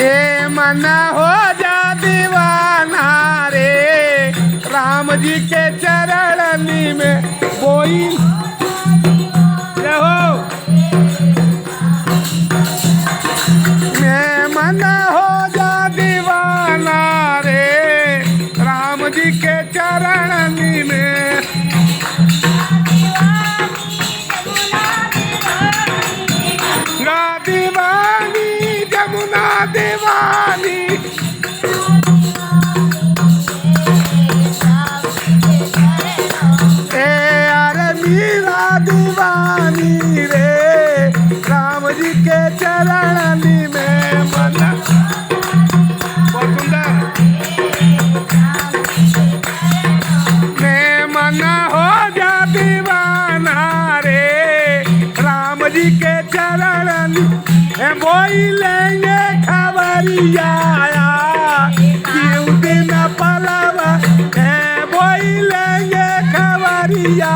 ए मना हो जा दीवाना रे राम जी के चरणनी में कोई रहो। मैं मना हो जा दीवाना रे राम जी के चरणनी में। दीवानी जमुना दीवानी मीरा दीवानी रे राम जी के चरणनी में मना। बहुत सुंदर। मैं मना हो जा दीवाना रे राम जी के चरणनी बोई लेंगे खबरिया क्यों दिन पलवा है बोई लेंगे खबरिया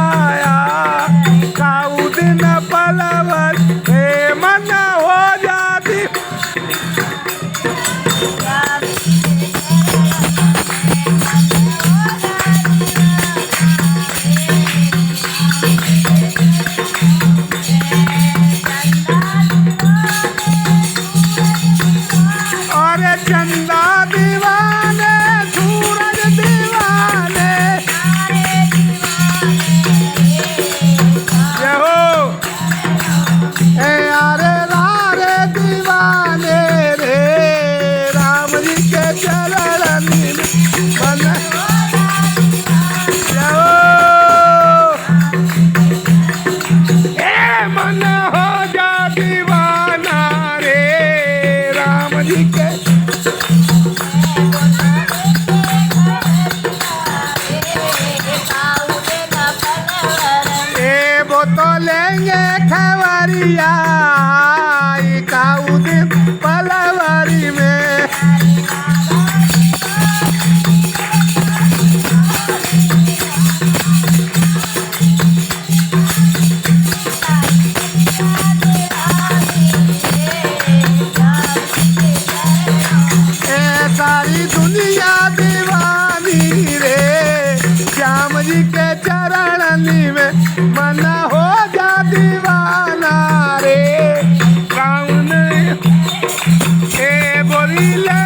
काऊ दिन पलवा हे मना हो जाती। चंदा दीवाने सूरज दीवाने हो यारे रारे दीवाने रे राम जी के चरणनी में मन हो जा दीवाना रे राम जी के। तो लेंगे खबरिया काऊ दिन पलवरी में। सारी दुनिया दीवानी रे श्याम जी के चरणनी में मना हो जा दीवाना रे कौन बोली ले